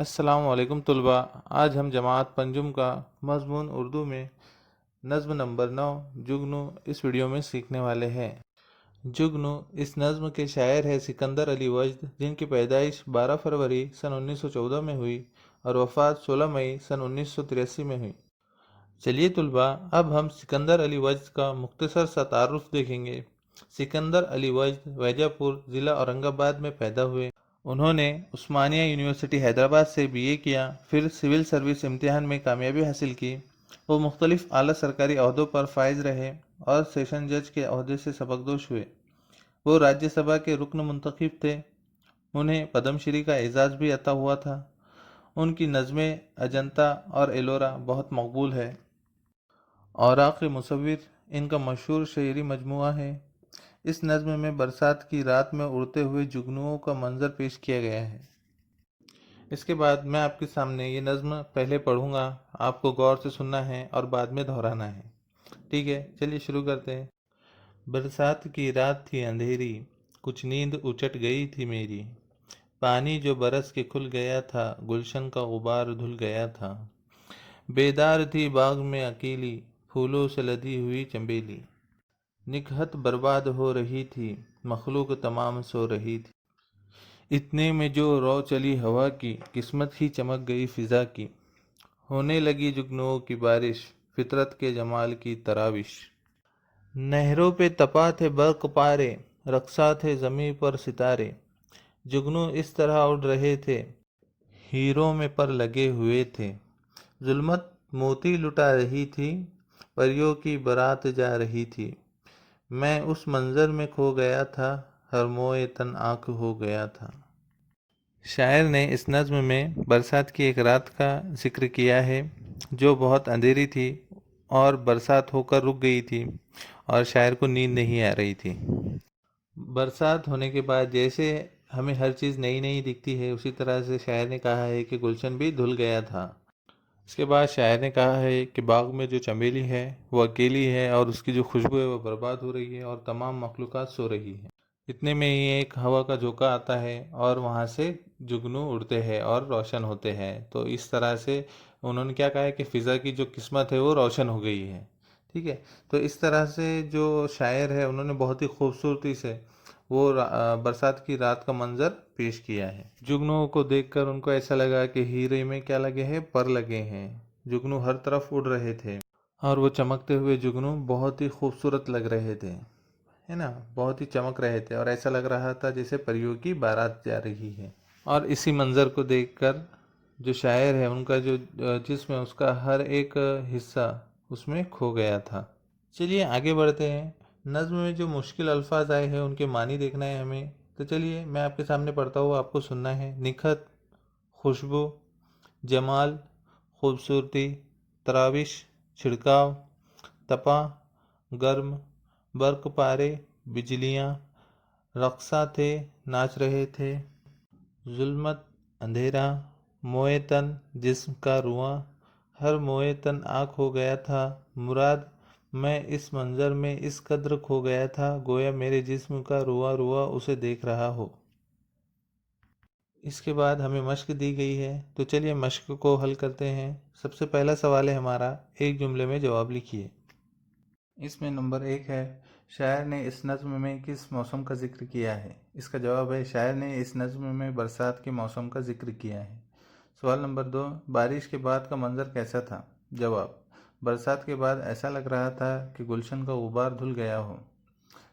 السلام علیکم طلباء، آج ہم جماعت پنجم کا مضمون اردو میں نظم نمبر 9 جگنو اس ویڈیو میں سیکھنے والے ہیں۔ جگنو اس نظم کے شاعر ہے سکندر علی وجد، جن کی پیدائش 12 فروری سن 1914 میں ہوئی اور وفات 16 مئی سن 1983 میں ہوئی۔ چلیے طلباء، اب ہم سکندر علی وجد کا مختصر سا تعارف دیکھیں گے۔ سکندر علی وجد ویجا پور ضلع اورنگ آباد میں پیدا ہوئے۔ انہوں نے عثمانیہ یونیورسٹی حیدرآباد سے بی اے کیا، پھر سول سروس امتحان میں کامیابی حاصل کی۔ وہ مختلف اعلیٰ سرکاری عہدوں پر فائز رہے اور سیشن جج کے عہدے سے سبکدوش ہوئے۔ وہ راجیہ سبھا کے رکن منتخب تھے۔ انہیں پدم شری کا اعزاز بھی عطا ہوا تھا۔ ان کی نظمیں اجنتا اور ایلورا بہت مقبول ہے۔ اوراق مصور ان کا مشہور شعری مجموعہ ہے۔ اس نظم میں برسات کی رات میں اڑتے ہوئے جگنوؤں کا منظر پیش کیا گیا ہے۔ اس کے بعد میں آپ کے سامنے یہ نظم پہلے پڑھوں گا، آپ کو غور سے سننا ہے اور بعد میں دہرانا ہے۔ ٹھیک ہے، چلیے شروع کرتے ہیں۔ برسات کی رات تھی اندھیری، کچھ نیند اچٹ گئی تھی میری۔ پانی جو برس کے کھل گیا تھا، گلشن کا غبار دھل گیا تھا۔ بیدار تھی باغ میں اکیلی، پھولوں سے لدی ہوئی چنبیلی۔ نکہت برباد ہو رہی تھی، مخلوق تمام سو رہی تھی۔ اتنے میں جو رو چلی ہوا کی، قسمت ہی چمک گئی فضا کی۔ ہونے لگی جگنوؤں کی بارش، فطرت کے جمال کی تراوش۔ نہروں پہ تپا تھے برق پارے، رقصا تھے زمیں پر ستارے۔ جگنو اس طرح اڑ رہے تھے، ہیروں میں پر لگے ہوئے تھے۔ ظلمت موتی لٹا رہی تھی، پریوں کی بارات جا رہی تھی۔ میں اس منظر میں کھو گیا تھا، ہر موئے تن آنکھ ہو گیا تھا۔ شاعر نے اس نظم میں برسات کی ایک رات کا ذکر کیا ہے جو بہت اندھیری تھی اور برسات ہو کر رک گئی تھی اور شاعر کو نیند نہیں آ رہی تھی۔ برسات ہونے کے بعد جیسے ہمیں ہر چیز نئی نئی دکھتی ہے، اسی طرح سے شاعر نے کہا ہے کہ گلشن بھی دھل گیا تھا۔ اس کے بعد شاعر نے کہا ہے کہ باغ میں جو چنبیلی ہے وہ اکیلی ہے اور اس کی جو خوشبو ہے وہ برباد ہو رہی ہے اور تمام مخلوقات سو رہی ہیں۔ اتنے میں ہی ایک ہوا کا جھونکا آتا ہے اور وہاں سے جگنو اڑتے ہیں اور روشن ہوتے ہیں۔ تو اس طرح سے انہوں نے کیا کہا ہے کہ فضا کی جو قسمت ہے وہ روشن ہو گئی ہے۔ ٹھیک ہے، تو اس طرح سے جو شاعر ہے انہوں نے بہت ہی خوبصورتی سے وہ برسات کی رات کا منظر پیش کیا ہے۔ جگنو کو دیکھ کر ان کو ایسا لگا کہ ہیرے میں کیا لگے ہیں، پر لگے ہیں۔ جگنو ہر طرف اڑ رہے تھے اور وہ چمکتے ہوئے جگنو بہت ہی خوبصورت لگ رہے تھے، ہے نا، بہت ہی چمک رہے تھے اور ایسا لگ رہا تھا جیسے پریوں کی بارات جا رہی ہے۔ اور اسی منظر کو دیکھ کر جو شاعر ہے ان کا جو جسم ہے اس کا ہر ایک حصہ اس میں کھو گیا تھا۔ چلیے آگے بڑھتے ہیں۔ نظم میں جو مشکل الفاظ آئے ہیں ان کے معنی دیکھنا ہے ہمیں، تو چلیے میں آپ کے سامنے پڑھتا ہوں، آپ کو سننا ہے۔ نکہت خوشبو، جمال خوبصورتی، تراوش چھڑکاؤ، تپا گرم، برق پارے بجلیاں، رقصاں تھے ناچ رہے تھے، ظلمت اندھیرا، موئے تن جسم کا رواں، ہر موئے تن آنکھ ہو گیا تھا۔ مراد میں اس منظر میں اس قدر کھو گیا تھا، گویا میرے جسم کا رواں رواں اسے دیکھ رہا ہو۔ اس کے بعد ہمیں مشق دی گئی ہے، تو چلیے مشق کو حل کرتے ہیں۔ سب سے پہلا سوال ہے ہمارا، ایک جملے میں جواب لکھیے۔ اس میں نمبر 1 ہے، شاعر نے اس نظم میں کس موسم کا ذکر کیا ہے؟ اس کا جواب ہے، شاعر نے اس نظم میں برسات کے موسم کا ذکر کیا ہے۔ سوال نمبر 2، بارش کے بعد کا منظر کیسا تھا؟ جواب، برسات کے بعد ایسا لگ رہا تھا کہ گلشن کا غبار دھل گیا ہو۔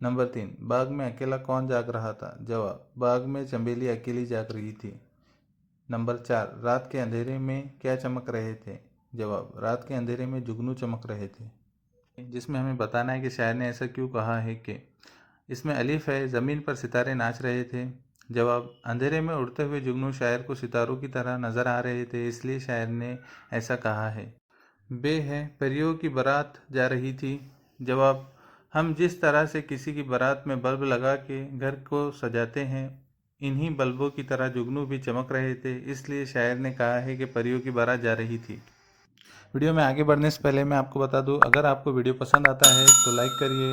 نمبر 3، باغ میں اکیلا کون جاگ رہا تھا؟ جواب، باغ میں چنبیلی اکیلی جاگ رہی تھی۔ نمبر 4، رات کے اندھیرے میں کیا چمک رہے تھے؟ جواب، رات کے اندھیرے میں جگنو چمک رہے تھے۔ جس میں ہمیں بتانا ہے کہ شاعر نے ایسا کیوں کہا ہے کہ اس میں الف ہے، زمین پر ستارے ناچ رہے تھے۔ جواب، اندھیرے میں اڑتے ہوئے جگنو شاعر کو ستاروں کی طرح نظر آ رہے تھے، اس لیے شاعر نے ایسا کہا ہے۔ بے ہے، پریوں کی بارات جا رہی تھی۔ جواب، ہم جس طرح سے کسی کی بارات میں بلب لگا کے گھر کو سجاتے ہیں، انہی بلبوں کی طرح جگنو بھی چمک رہے تھے، اس لیے شاعر نے کہا ہے کہ پریوں کی بارات جا رہی تھی۔ ویڈیو میں آگے بڑھنے سے پہلے میں آپ کو بتا دوں، اگر آپ کو ویڈیو پسند آتا ہے تو لائک کریے،